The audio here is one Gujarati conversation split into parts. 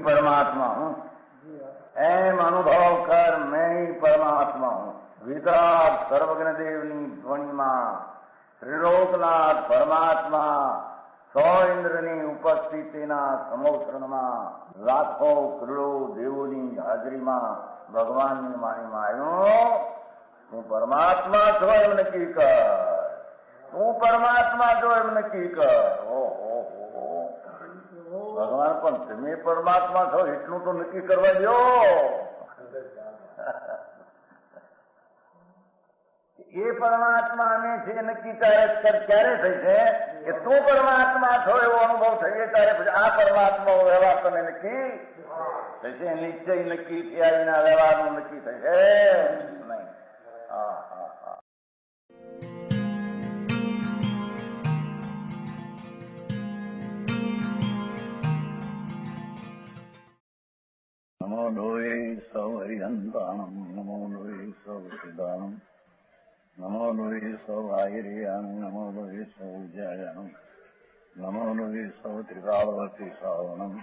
परमात्मा हूँ, एम अनुभव कर मैं ही परमात्मा हूँ। वितराग सर्वज्ञ देवनी ध्वनि में त्रिलोकनाथ परमात्मा 100 इंद्રની ઉપસ્થિતિના સમોત્સવમાં લાખો કરોડો દેવોની હાજરીમાં ભગવાનની વાણીમાં આવ્યો, તું પરમાત્મા છો એમ નક્કી કર, તું પરમાત્મા છો એમ નક્કી કર. ઓહો, ભગવાન પણ તમે પરમાત્મા છો એટલું તો નક્કી કરવા દો. એ પરમાત્મા અમે છે નક્કી ક્યારે થઈ છે કે તું પરમાત્મા છો એવો અનુભવ થઈએ ત્યારે પછી આ પરમાત્મા વ્યવહાર તમે નક્કી થશે. નિશ્ચય નક્કી થયા વિના વ્યવહારનું નક્કી થશે નહીં. હા હા હા. નમો લોહે સૌ હરિહંતાણમ, નમો લોહે સૌ સિદ્ધાણમ, નમો લોહે સૌ આયર્યાણમ, નમો લોહે સૌ જયાણમ, નમો લોહે સૌ ત્રિકાળવતી શ્રાવણમ.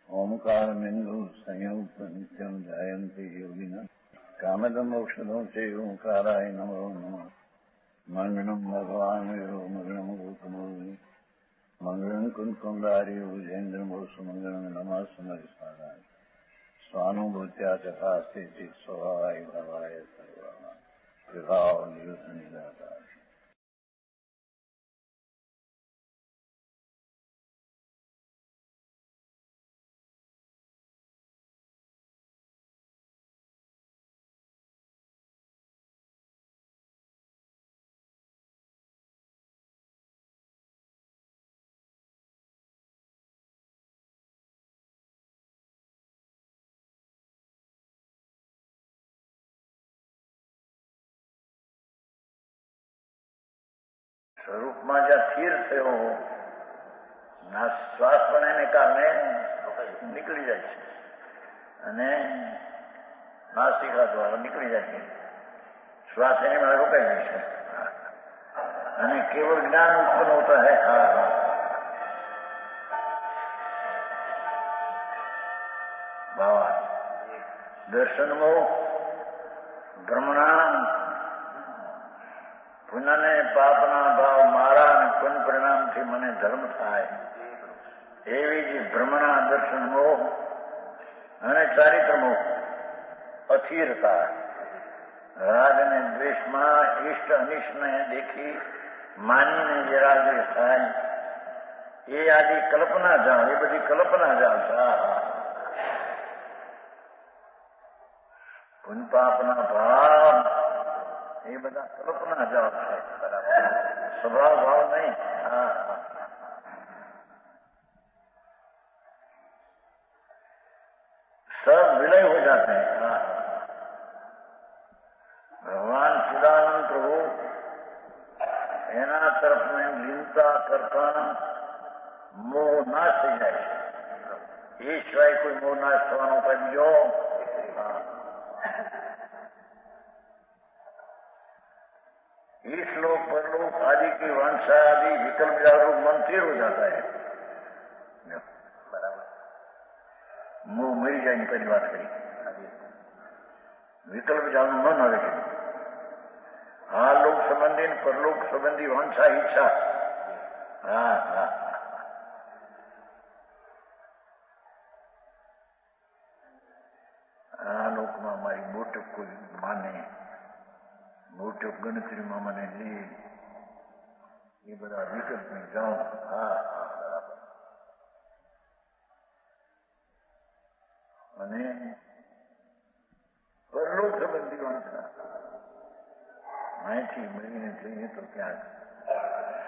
ઓમકાર બિંદુ સંયુક્ત નિત્યમ જયંતી યોગિના કામદમ ઔષધમ છે ઓંકારાય નમો નમઃ. મંગળમ ભગવાન વિરો મંગળમ ગૌતમોર્મિ, મંગળમ કુંકુંડારી ભુજેન્દ્ર મોસુ, મંગળમ નમઃ સમરિસારાય સ્વાનુભૂત્યા તથાસ્તિ સ્વભાવાય ભવાય સર્વમાં વિભાવ નિયુત નિરાકાર. સ્વરૂપમાં જ્યાં સ્થિર થયો ના શ્વાસ પણ એને કારણે નીકળી જાય છે અને નાસિકા દ્વારા નીકળી જાય છે. શ્વાસ એની માટે રોકાઈ જાય છે અને કેવળ જ્ઞાન ઉત્પન્ન હોતા હૈ. હા હા. બાવા દર્શનમો બ્રહ્મણા પુનઃને પાપના ભાવ મારા અને પુન પરિણામથી મને ધર્મ થાય એવી જ ભ્રમણા દર્શન મોહ અને ચારિત્ર મોહ, અથિરતા, રાગ અને દ્વેષમાં ઇષ્ટ અનિષ્ટને દેખી માનીને જે રાગદ્વેષ થાય એ આદિ કલ્પના જાણ, એ બધી કલ્પના જાણ છે. પુન પાપના ભાવ એ બધા કલ્પના જાવ છે, સ્વભાવ ભાવ નહીં. હા હા. सब विलय हो जाते हैं. हाँ. भगवान सदानंद प्रभु एना तरफ में लीनता करता मोह नाश થઈ જાય છે. એ સિવાય કોઈ મોહ નાશ થવાનો ઉપાય બીજો. इस लोक परलोक आदि की वंशा आदि विकल्प जागरूक मन स्थिर हो जाता है. बराबर. मुंह मरी जाए पहली बात करी, विकल्प जागरूक मन આવે છે. આ લોક સંબંધી પરલોક સંબંધી વંશા ઈચ્છા. હા હા. આ લોકમાં મારી મોટું કોઈ માને, મોટો ગણતરીમાં મને લે, એ બધા વિકલ્પ જાઉં. હા હા બરાબર. અને પરલોક સંબંધી વાંચના અહીંથી મળીને જઈએ તો ક્યાંક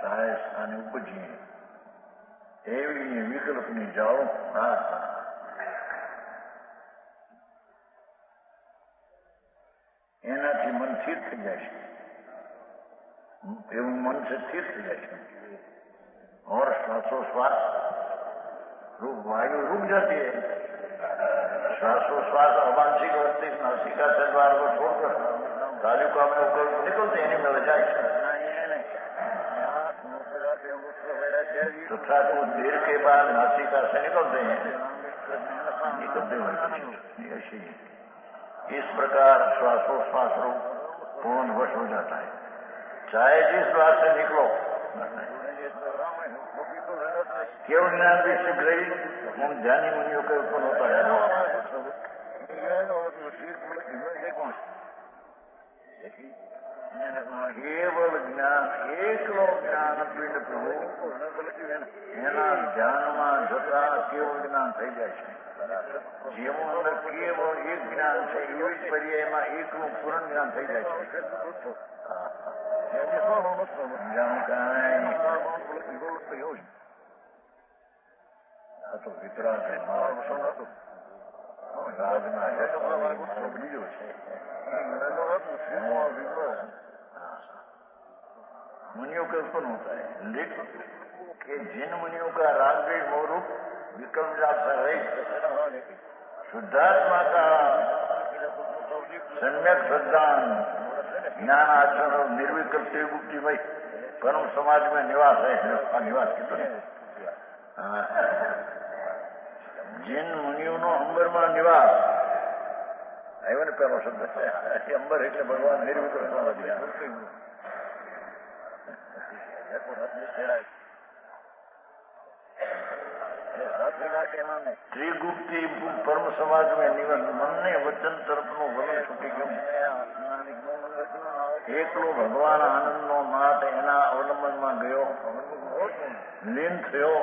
સહાય સ્થાને ઉપજીએ એવી વિકલ્પની જાઓ. હા હા. એનાથી મન સ્થિર થઈ જાય છે. એવું મન से स्थिर થઈ જાય છે और श्वासोश्वास रूप वायु रुक जाती है. श्वासोश्वास अवांछिक वृत्ति नासिका से द्वार को छोड़कर तालुका में ऊपर निकलते हैं मिल जाए तथा तो देर के बाद नासिका से निकलते हैं ऐसे इस प्रकार श्वासोश्वास रूप पूर्ण वश हो जाता है। चाहे जिस द्वार से निकलो केवल ज्ञान भी शीघ्र ही उन ज्ञानी मुनियों के उत्पन्न होता है। केवल ज्ञान एकलो ज्ञान पिंड प्रभु એના ધ્યાનમાં જતા કેવું જ્ઞાન થઈ જાય છે। જેવું અંદર કેવળ એક જ્ઞાન છે એવી જ પર્યાયમાં એકનું પૂર્ણ જ્ઞાન થઈ જાય છે। આ તો વિતરાગ રાજના બીજો છે। मुनियों के उत्पन्न होता है लेकिन कि जिन मुनियों का राग द्वेष मोह रूप विकल्प जात से रहित शुद्धात्मा का सम्यक श्रद्धान ज्ञान आचरण और निर्विकल्प गुप्ति भाई परम समाज में निवास है। निवास कितने जिन मुनियों नो अंबर में निवास આવ્યો ને પહેલો શબ્દ છે અંબર એટલે ભગવાન નિર્વિકલ્પ त्रिगुप्ती परम समाज में निवन मन ने वचन तरफ नो वलन छूटी गयो। एकलो भगवान आनंद नो नाथ एना अवलंबन में गयो लीन थयो।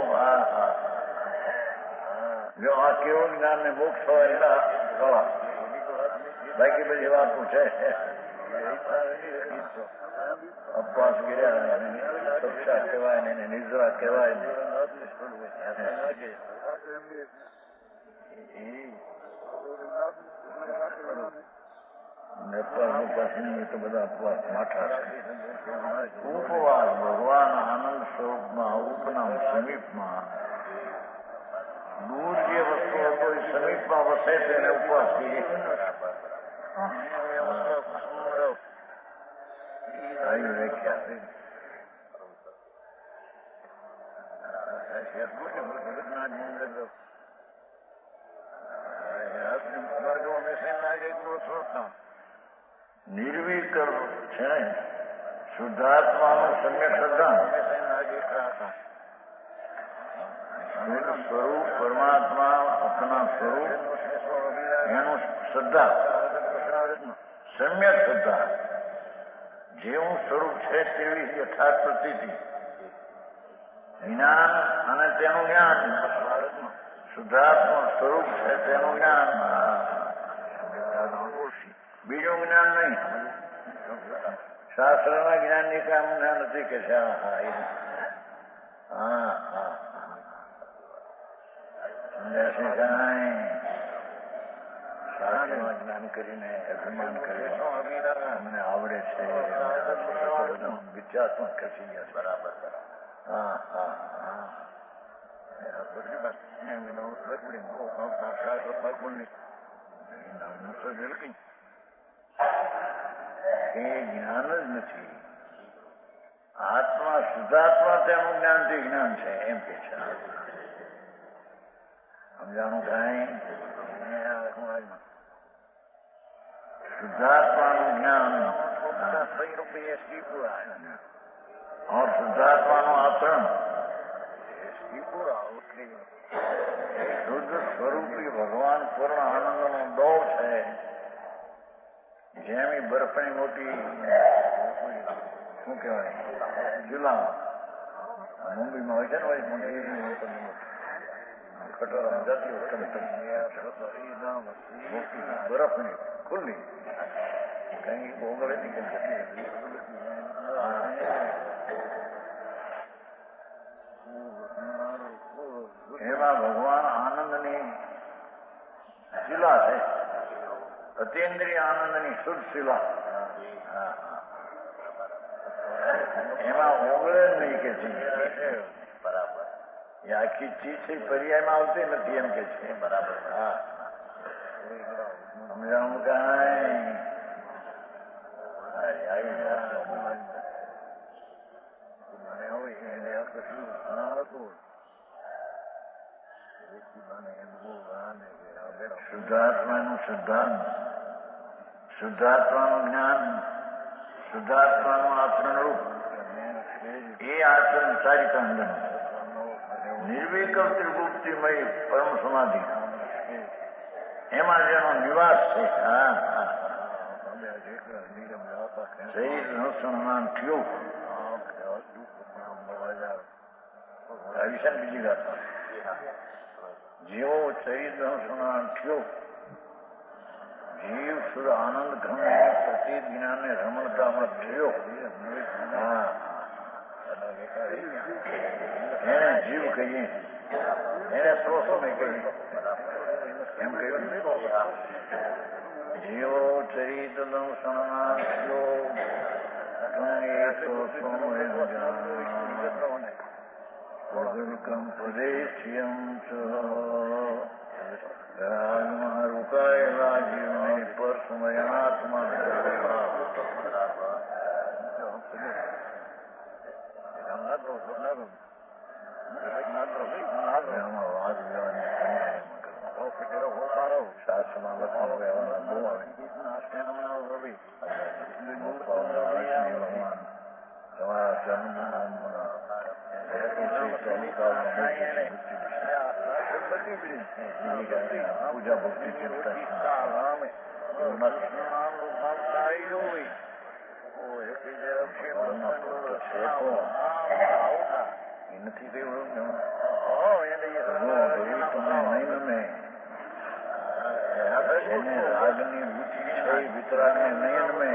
जो आ केवल ज्ञान ने मोक्ष हो एना कला बाकी बधी वातों है। અપવાસ કર્યા સક્ષા કહેવાય ને નિદ્રા કહેવાય ને તો બધા અપવાસ માઠા છે। ઉપવાસ ભગવાન આનંદ સ્વરૂપમાં ઉપનામ સમીપમાં દૂર જે વસ્તુ હતો એ સમીપમાં વસે તેને ઉપવાસ કહીએ। આવી વ્યાખ્યા નિર્વિકલ્પ છે શુદ્ધાત્માનું સમ્યક શ્રદ્ધા સ્વરૂપ પરમાત્મા अपना स्वरूप એનું શ્રદ્ધા સમ્યક શ્રદ્ધા જેવું સ્વરૂપ છે તેવી યથાર્થ પ્રતીતિ જ્ઞાન અને તેનું જ્ઞાન શુદ્ધાત્મા સ્વરૂપ છે તેનું જ્ઞાન બીજું જ્ઞાન નહીં। શાસ્ત્રના જ્ઞાનની કામના નથી કે જ્ઞાન કરીને અભિમાન કરે અમને આવડે છે વિચાર પણ ખસી ગયા બરાબર। એ જ્ઞાન જ નથી આત્મા શુદ્ધાત્મા તેનું જ્ઞાનથી જ્ઞાન છે એમ કે છે। સમજાણું કાંઈ શુદ્ધાત્માનું જ્ઞાન और શુદ્ધાત્માનું આચરણ શુદ્ધ સ્વરૂપી ભગવાન પૂર્ણ આનંદનો દોર છે। જેમ બરફની મોટી શું કહેવાય જુલા મુંબઈમાં હોય છે ને કટોરા જતી બરફની ખુલ્લી કઈ ઓગળે નહીં એમાં ભગવાન આનંદની શિલા છે અતિન્દ્રિય આનંદની શુદ્ધ શિલા એમાં ઓગળે નહીં કે છે બરાબર એ આખી ચીજ છે પર્યાયમાં આવતી નથી એમ કે છે બરાબર। સમજાણું કાંઈ આવી ગયા શુદ્ધાત્માનું શુદ્ધાત્માનું જ્ઞાન, શુદ્ધાત્માનું આચરણ રૂપ, એ આચરણ સારી અંદર નિર્વિકલ્પ ત્રિભુક્તિમય પરમ સમાધિ, એમાં જેનો નિવાસ છે. શરીર સંમાન થયું આવી છે ને બીજી વાત, જેવો શરીર સંમાન થયો, જીવ સુર આનંદ ગમે પ્રતિ જ્ઞાને રમણતામાં થયો, એને જીવ કહીએ, એને સો સમય કહીએ એમ કહ્યું. જીવો ચરિત સંમાન થયો પદેશ્યમ રાગમાં રોકાયેલા જીવને પર સમયાત્મા શાસ્ત્રમાં લખવાનું રહેવાના બહુ આવે. તમારા પૂજા ભક્તિ ચિંતા એ નથી કહ્યું તમને નહીં ગમે, એને રાગની રુચિ છે, વિતરાગને નહીં ગમે.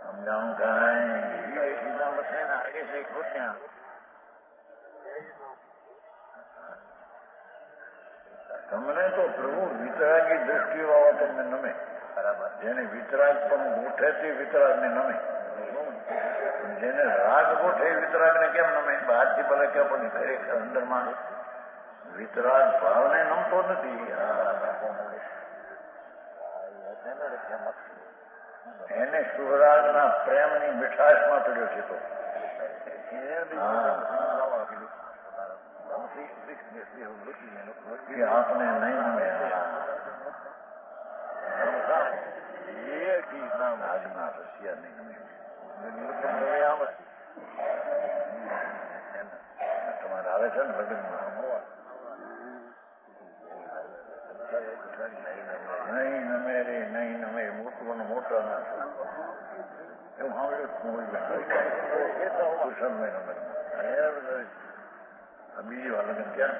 સમજાવું કાંઈ તમને તો પ્રભુ વિતરાગી દ્રષ્ટિ વાળા તમને નમે. જેને વિતરાગ પણ ગોઠે તે વિતરાગ ને નમે, જેને રાગ ગોઠે વિતરાગ ને કેમ નમે? બહારથી ભલે કે પણ ખરેખર અંદરમાં વિતરાગ ભાવને નમતો નથી. એને સુરાગના પ્રેમની મીઠાશમાં પડ્યો છે. તો આપને નહીં નમે. આજના રશિયા નહીં નમે. તમારે આવે છે ને લગ્નમાં નહીં નમે રે, નહીં નમે, મોટું મોટા ના એવું સાંભળ્યું. કુશલ નહીં નમે. બીજી વાર લગ્ન ક્યાં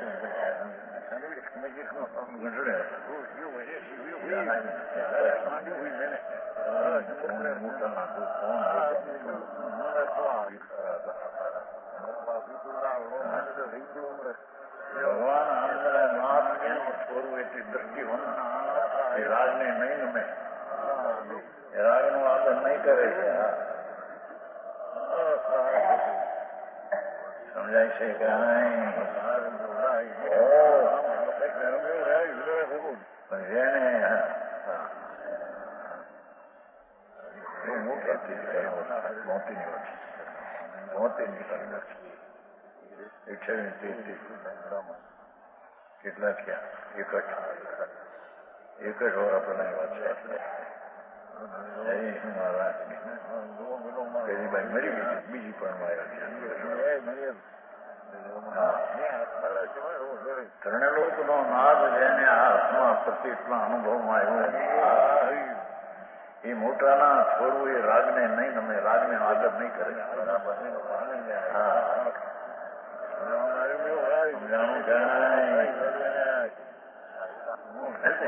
ભગવાન નાથ છોડવું એટલી દ્રષ્ટિ એ રાજને નહીં નમે, એ રાજનો આદર નહીં કરે. સમજાય છે કે જેને કેટલા થયા? એક જ વાર આપણને વાત છે. પેલી બાઈ મરી ગઈ, બીજી પણ ત્રણે લોકનો નાદ જેને આ હાથમાં પ્રતિષ્ઠા અનુભવમાં આવ્યો, એ મોટાના છોડવું એ રાગને નહીં નમે, રાગને આદર નહીં કરે.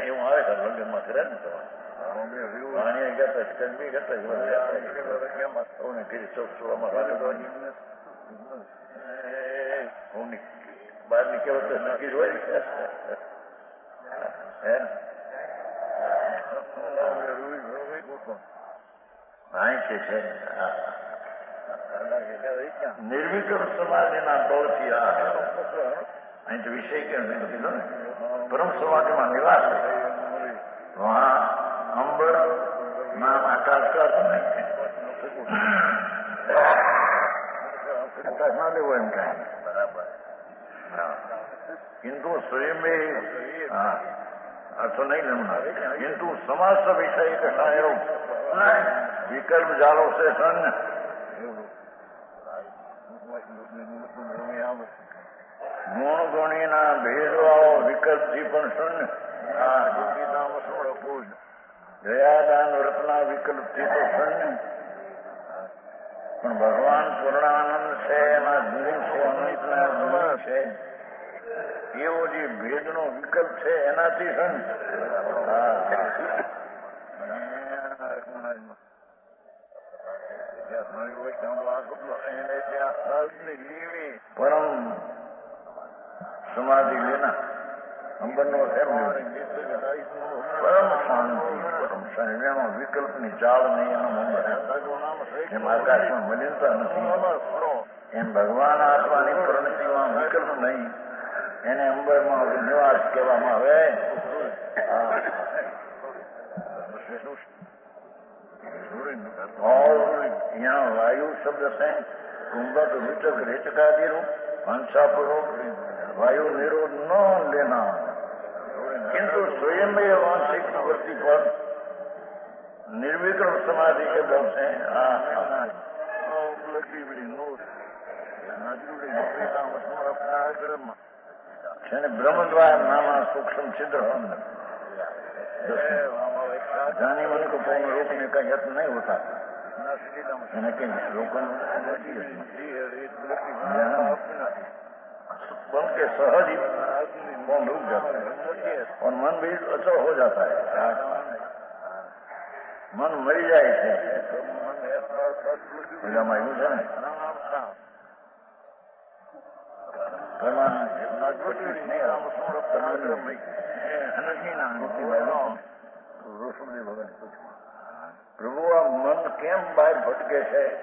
એવું આવે છે લગ્નમાં કરે ને તમારે ગયા ચંદી કરતા કરી ચોકસોમાં બહાર નીકળો તો નક્કી જ હોય છે. નિર્વિકલ્પ સમાધિના દોડથી અહીં તો વિષય કેમ કીધો ને પરમ સમાધિમાં નિવાસ વહાં અંબર નામ આકાશ का तो नहीं है ना लेवो एम कहें बराबर किंतु स्वयं में अर्थ नहीं लेना किंतु समाज से विषय कठायो विकल्प जालो से सन ગુણ ગુણીના ભેદભાવો વિકલ્પથી પણ શૂન્ય દયાદાન વ્રતના વિકલ્પથી તો શૂન્ય પણ ભગવાન પૂર્ણાનંદ છે એના ગુણ છે અનંતના ગુણ છે એવો જે ભેદનો વિકલ્પ છે એનાથી શૂન્ય પરમ समाधि लेना अंबर नो परम शांति परम शांति विकल्प ની ચાળ નહીં એનો મંબર એમ આકાશમાં મલિનતા નથી એમ ભગવાન આત્માની પરિણતિમાં વિકલ્પ નહીં એને અંબરમાં નિવાસ કહેવામાં આવે और यहाँ वायु शब्द से कुंभक रुचक रेचकादि रूप हंसापूर्वक वायु निरोध न लेना किंतु स्वयं में वांछिक प्रवृत्ति पर निर्विकल्प समाधि के बल से ब्रह्म द्वारा नामा सूक्ष्म छिद्र जानी मन को पूर्ण रोकने का यत्न नहीं होता बल्कि सहज ही कौन रुक जाता है और मन भी अचल हो जाता है मन मरी जाए છે એનામાં એવું છે ને પ્રભુ આ મન કેમ બહાર ભટકે છે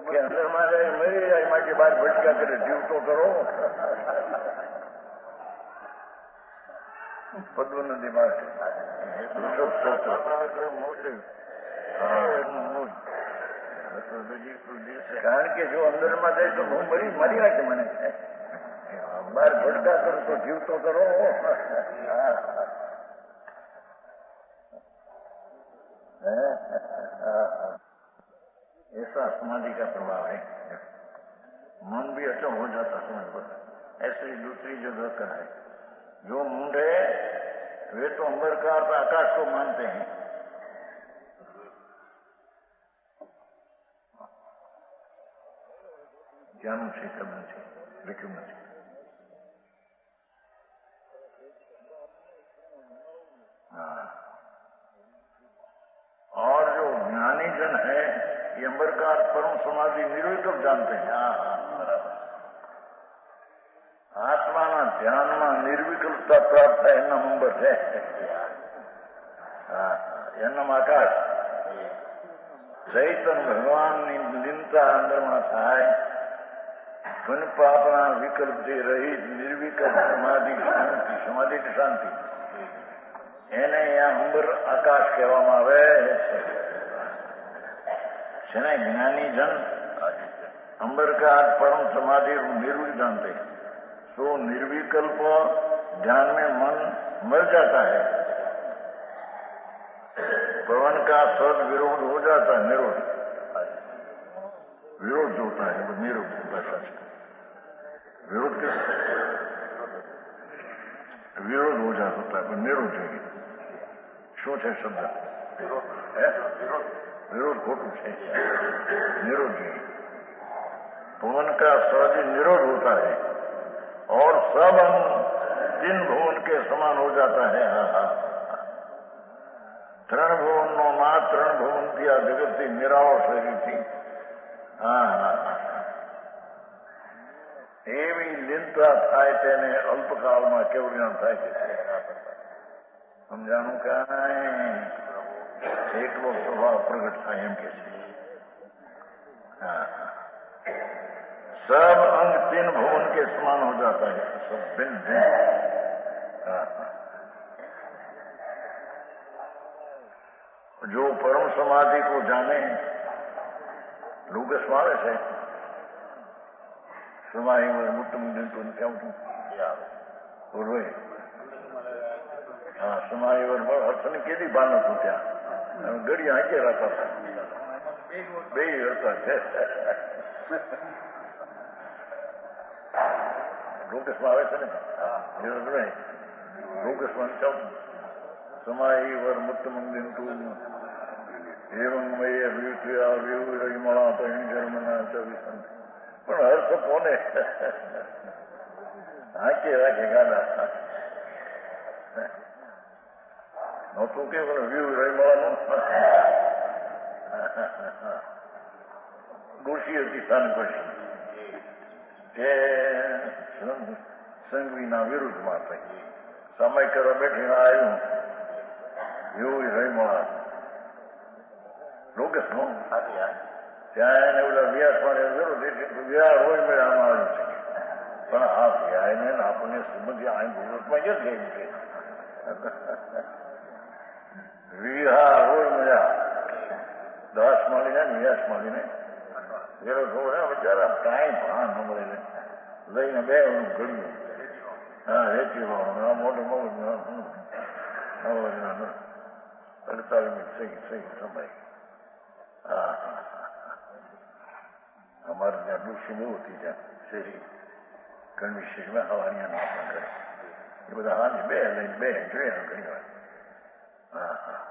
કે અંદર માં મરી જાય માટે બહાર ભટકા કરે જીવ તો કરો પદ્મ નદી માટે કારણ કે જો અંદર માં જાય તો હું મરી નાખે મને બહાર ભટકા કરો તો જીવ તો કરો ऐसा समाधि का प्रभाव है मन भी अचल हो जाता समझ पर ऐसे ही दूसरी जगह का है जो मुंड है वे तो अंबर का अर्थ आकाश को मानते हैं ज्ञान से करना चाहिए लिखना चाहिए और जो ज्ञानी जन है ये अंबर का परम समाधि निर्विकल्प जानते हैं आत्मा ध्यान में निर्विकल्पता प्राप्त है एना अंबर है एना आकाश चैतन भगवान लीनता अंदर में थाय पुन पापना विकल्प से रहित निर्विकल्प समाधि शांति समाधि की शांति એને અહીંયા અંબર આકાશ કહેવામાં આવે છે ને જ્ઞાની જન અંબર का परम समाधि निर्विकल्प जानते तो निर्विकल्प ध्यान में मन मर जाता है पवन का सद विरोध हो जाता है निरोध विरोध जो होता है वो निरोध भाषा से विरोध के विरोध हो जाता है पर निरोध चाहिए શું છે શબ્દ विरोध खोटू है निरोध नहीं भुवन का सहज निरोध होता है और सब तीन भुवन के समान हो जाता है त्रण भुवन नो मां त्रण भुवन दिया जगत थी निराव शरीर थी એવી લીનતા થાય તેને અલ્પકાળમાં કેવું જ્ઞાન થાય છે સમજાણું કાંઈ એકલો સ્વભાવ પ્રગટ થાય એમ કે છે सब अंग 3 भुवन के समान हो जाता है, सब भिन्न भिन्न। जो परम समाधि को जाने लोग स्मारे से समाई में मुट्टम दिन तो क्या बोलो हाँ समाई और हसन के दी बान तू क्या गड़ी आके रहता था बे रहता है लोग स्मारे से नहीं लोग स्मरण चौ समाई वर मुट्टम दिन तू एवं मय अभियुत्या व्यूरयमला जन्मना चविसन पण अर्थ कोने आके राखे गाना नહોતું કે વ્યૂ રહીમાનું ડોશી હતી સાનકોશી જે સંઘવીના વિરુદ્ધમાં થઈ સમય કરવા બેઠીને આવ્યું વ્યૂ રહીમાળા લોકેશનું ત્યાં એને ઓલા વ્યાસમાં વિરોધ વ્યાર હોય મેળે આમાં આવ્યું છે પણ આ વ્યાયને આપણને સમજ અહીં ગુજરાતમાં જ ગયું છે વિહાર હોય મજા 10 મળીને વ્યાસ મળીને વિરોધ હોય બિચારા કાંઈ ભાન ન મળે લઈને બે ઘડ્યું હા રેતી મોટું મોટું 48 મિનિટ સહી સમય હા અમારે ત્યાં ડૂસી બહુ હતી ત્યાં શેરી ઘણી શેરીમાં હવાનિયા નાપા કરે એ બધા હાજી બે લઈને બે જોઈએ ઘણી વાર હા હા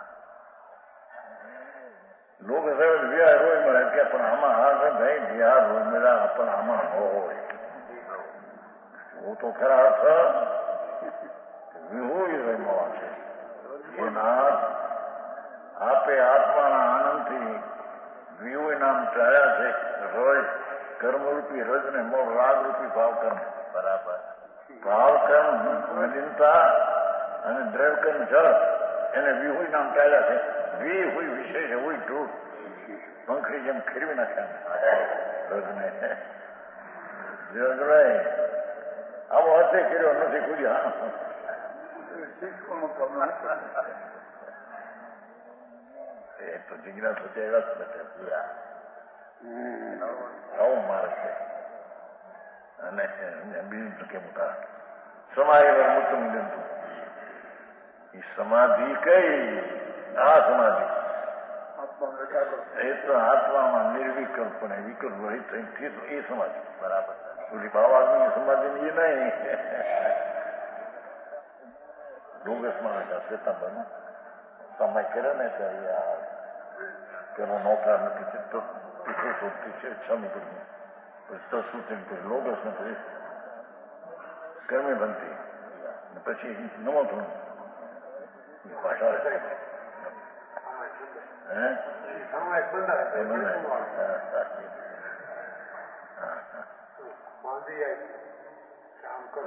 લોક સાહેબ વિહાર હોય મળે કે પણ આમાં હા ભાઈ વિહાર હોય મેળા પણ આમાં ન હોય હું તો ખરા અર્થ વિહોય રમવા છે એના આપે આત્માના આનંદથી વિહોય નામ ચાયા છે રજ કર્મરૂપી રજને મોડ રાગરૂપી ભાવકર્મ બરાબર ભાવકર્મ નલિનતા અને દ્રવ્યકર્મ જળ એને વિહોય નામ ચાલ્યા છે વી હોય વિશેષ હોય ધૂળ પંખડી જેમ ખીરવી નાખ્યા રજને જગરાય આવો હતે કર્યો નથી કોઈ હા એ તો જિજ્ઞાસુ છે એવા જ નથી આવો માર્ગ છે અને બીજું કેમ કા સમાય મુત્તમ જંતુ એ સમાધિ કઈ આ સમાધિ એ તો આત્મામાં નિર્વિકલ્પને વિકલ્પ રહિત થઈ એ સમાધિ બરાબર ઓલી બાવાની સમાધિ એ નહીં ડોંગસમાં શ્વેતાંબર સમય કર્યો ને ત્યારે પેલો નોકરા નથી છે તો પીછો શોધતી છે છમી પછી તસુતી પછી લોગસ ને પછી કર્મે બનતી પછી નમો થોડું ભાષા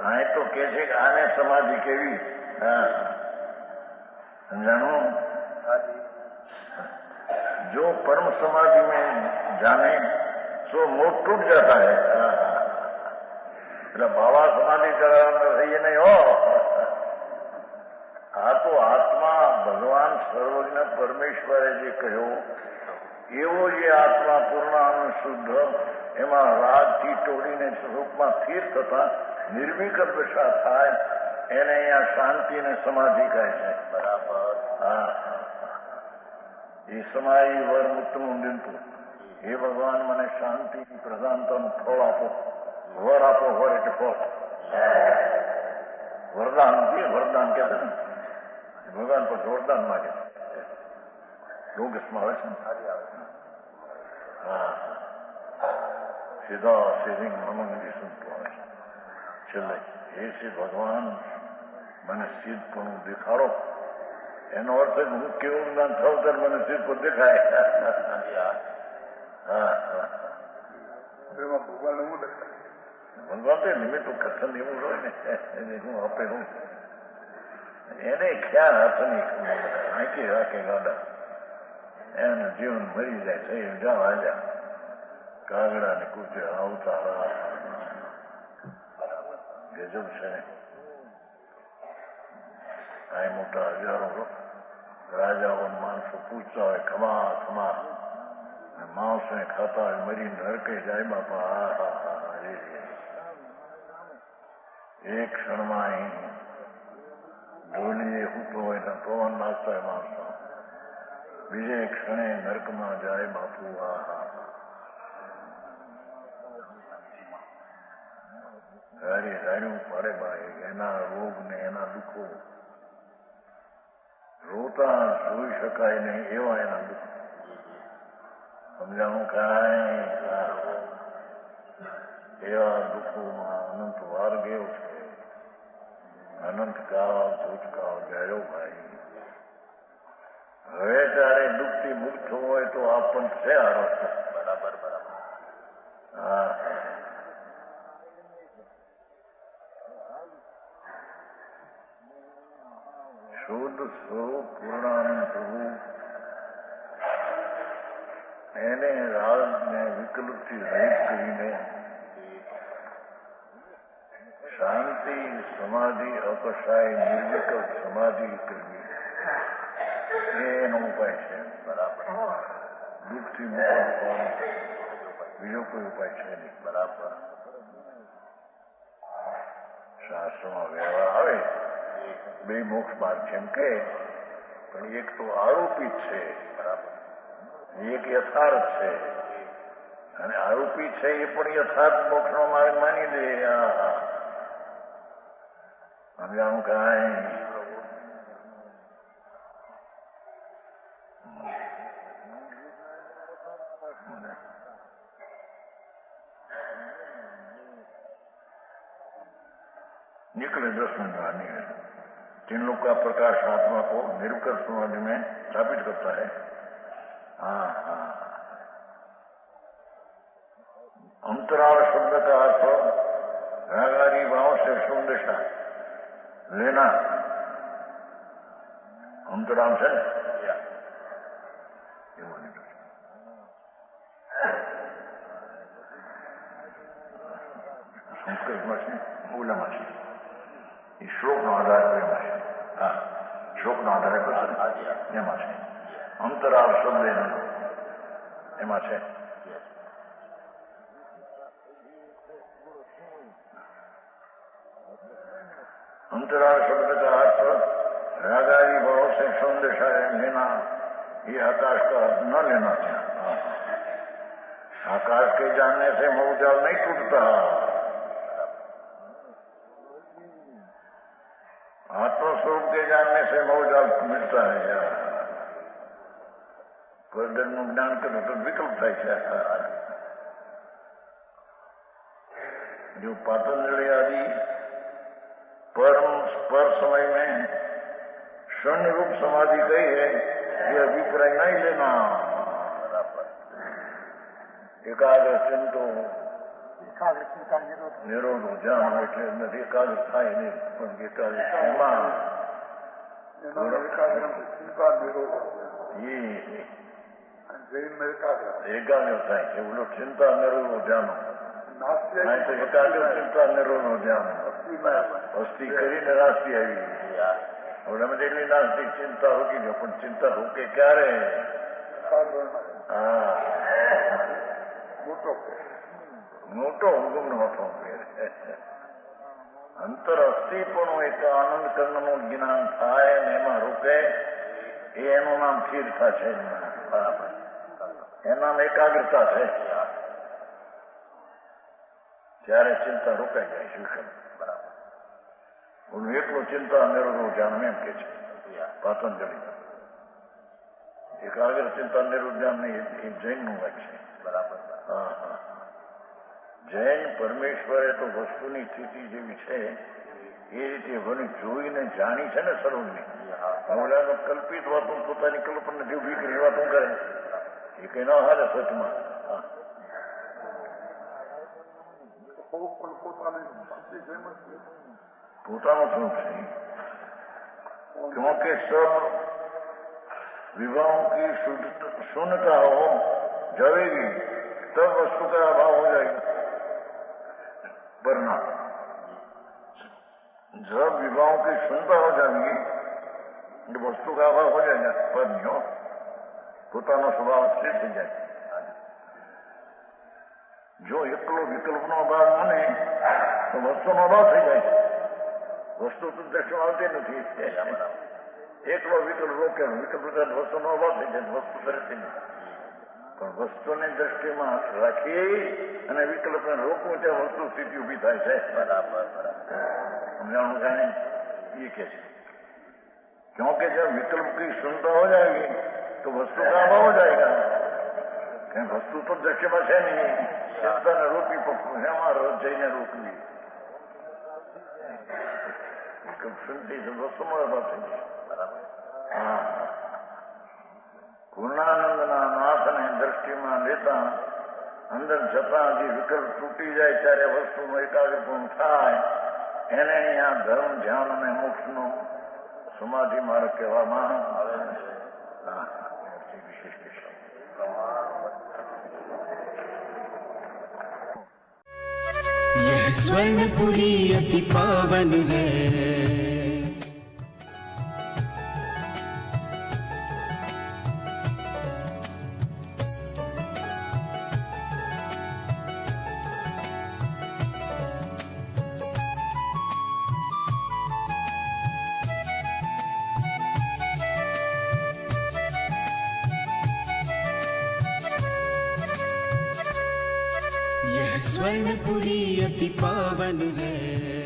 હા એ તો કે છે કે આને સમાધિ કેવી समझाणु जो परम समाधि में जाने सो मोह टूट जाता है એટલે બાવા સમાધિ કરાવવાનો થઈએ નહીં હો આ તો આત્મા ભગવાન સર્વજ્ઞ પરમેશ્વરે જે કહ્યો એવો જે આત્મા પૂર્ણ શુદ્ધ એમાં રાગથી તોડીને સ્વરૂપમાં સ્થિર થતા નિર્વિકલ્પ દશા થાય એને અહીંયા શાંતિ ને સમાધિ કહે છે બરાબર હા એ સમાધિ વર મુક્તમ દિનતું હે ભગવાન મને શાંતિની પ્રધાનતાનું ફળ આપો વર આપો વર એટલે ફળ વરદાન નથી વરદાન કે ભગવાન પર વરદાન માગે લોગસમાં આવે છે હા સીધા સીધી મનોમંદી સંતો આવે છે છેલ્લે એ શ્રી ભગવાન મને સિદ્ધપણું દેખાડો એનો અર્થ હું કેવું જ્ઞાન થયું ત્યારે મને સિદ્ધ પર દેખાય ભગવાન તો નિમિત્ત કથન એવું હોય ને હું આપે હું એને ખ્યાલ હાથની આંકી રાખે ગાડા એનું જીવન મરી જાય છે જ્યાં હાલ્યા કાગડા ને કૂતરા આવતા ગજબ છે. કાંઈ મોટા હજારો રાજાઓ માણસો પૂછતા હોય ખમા ખમા, માણસને ખાતા હોય મરીને નરકે જાય બાપા. હા હા હા એક ક્ષણમાં અહીં ઢોલીએ ઉઠતો હોય ને પવન નાખતા હોય માણસો, બીજે ક્ષણે નરકમાં જાય બાપુ. હા હા ગાડી રાડ્યું પડે ભાઈ. એના રોગ ને એના દુઃખો રોતા જોઈ શકાય નહીં એવા એના દુઃખ. સમજાણું કાંઈ? એવા દુઃખોમાં અનંત વાર ગયો છે. અનંત કાળ ભૂતકાળ ગયો ભાઈ. હવે ત્યારે દુઃખથી મુક્ત થવું હોય તો આપણ છે આ રસ્તો. બરાબર બરાબર. હા શુદ્ધ સ્વરૂપ પૂર્ણાનંદ પ્રભુ એને રાગને વિકલ્પથી રહિત કરીને શાંતિ સમાધિ અકશાય નિર્વિકલ્પ સમાધિ કરવી એ એનો ઉપાય છે. બરાબર. દુઃખથી મુક્ત થવાનો બીજો કોઈ ઉપાય છે નહીં. બરાબર. શાસ્ત્રમાં વ્યવહાર આવે બે મોક્ષ માર્ગ છે એમ કે, પણ એક તો આરોપિત છે. બરાબર. એક યથાર્થ છે, અને આરોપી છે એ પણ યથાર્થ મોક્ષનો માર્ગ માની લે. સમજાણું કાંઈ? निकले 10 मिनट बाद निकले. 3 लोग का प्रकाश आत्मा को निरुकर समाधि में स्थापित करता है. हाँ हाँ. अंतराल शब्द का अर्थ रागारी भाव से संदेशा लेना. अंतराल से સંસ્કૃતમાં છે, મૂળમાં છે. એ શ્લોકનો આધાર એમાં છે. હા, શ્લોકનો આધાર એમાં છે. અંતરાલ શબ્દ એમાં છે. अंतराल शब्द का अर्थ रागारी भाव से संदेशा लेना, ये आकाश का न लेना था. आकाश के जानने से मोहजाल नहीं टूटता. आत्मस्वरूप के जानने से मोहजाल मिलता है. परदरનું જ્ઞાન કરું તો વિકલ્પ થાય છે. जो पातंजलि आदि परम स्पर समय में शून्य रूप समाधि गई है, ये अभिप्राय नहीं लेना. एकाग्र चिंतो निरोध ज्ञान એટલે નથી. એકાગ્ર થાય નહીં, પણ એકાગ્ર એમાં એકાગ્ર થાય છે. બોલો ચિંતા નિરોધ જાણો, નહીં તો એકાગ્ર ચિંતા નિરોધ જાણો. વસ્તી કરીને નાસ્તી આવી. હવે અમે એટલી નાસ્તી ચિંતા રોકી દો, પણ ચિંતા રોકે ક્યારે? હા, મોટો હુકમ નહોતો. અંતર અસ્થિ પણ એક આનંદ કર્મનું જ્ઞાન થાય ને એમાં રોકે, એ એનું નામ સ્થિરતા છે. બરાબર. એનું નામ એકાગ્રતા છે. ત્યારે ચિંતા રોકાઈ જાય. શિક્ષણ બરાબર. ઓલું એટલું ચિંતા નિરોધો ધ્યાન એમ કે છે પાતંજલિ. એકાગ્ર ચિંતા નિરોધ ધ્યાન એ જૈનનું વાક્ય છે. બરાબર. હા હા. જૈન પરમેશ્વરે તો વસ્તુની સ્થિતિ જેવી છે એ રીતે ભલે જોઈને જાણી છે ને સર્વની. ઓલાનો કલ્પિત વાતો પોતાની કલ્પના જેવી વિકરી વાતો કરે એ કઈ ન હારે સચમાં. પોતાનો સ્વરૂપ છે. क्योंकि सब विवाहों की शून्यता हो जाएगी तब वस्तु का अभाव हो जाएगा. वरना जब विवाहों की सुनता हो जाएगी तो वस्तु का अभाव हो जाएगा, पर नहीं हो, પોતાનો સ્વભાવ સ્થિર થઈ જાય. જો એકલો વિકલ્પનો અભાવ માને તો વસ્તુનો અભાવ થઈ જાય. વસ્તુ તો દ્રષ્ટિમાં આવતી નથી. એકલો વિકલ્પ રોકે, વિકલ્પ વસ્તુનો અભાવ થઈ જાય, વસ્તુ તરફથી નહીં. પણ વસ્તુની દ્રષ્ટિમાં રાખી અને વિકલ્પને રોકવું ત્યાં વસ્તુ સ્થિતિ ઉભી થાય છે. સમજાણું જાણે એ કે છે, क्योंकि जब विकल्प की सुनता हो जाएगी तो वस्तु का अभाव हो जाएगा. कहीं वस्तु तो दृश्य में है नहीं, चिंता ने रोकी पकड़ू है हमारा जय ने रोकवी. विकल्प सुनती तो वस्तु में अभाव થઈ જાય. हाँ, પૂર્ણાનંદના નાથને દ્રષ્ટિમાં લેતા અંદર જતા જે વિકલ્પ તૂટી જાય ત્યારે વસ્તુનું એકાગ્રપૂર્ણ થાય એને અહીંયા ધર્મ ધ્યાન અને મોક્ષનો સમાધિ માર્ગ કહેવામાં આવે છે. વિશેષ यह स्वर्णपुरी अति पावन है. यह स्वर्णपुरी अति पावन है.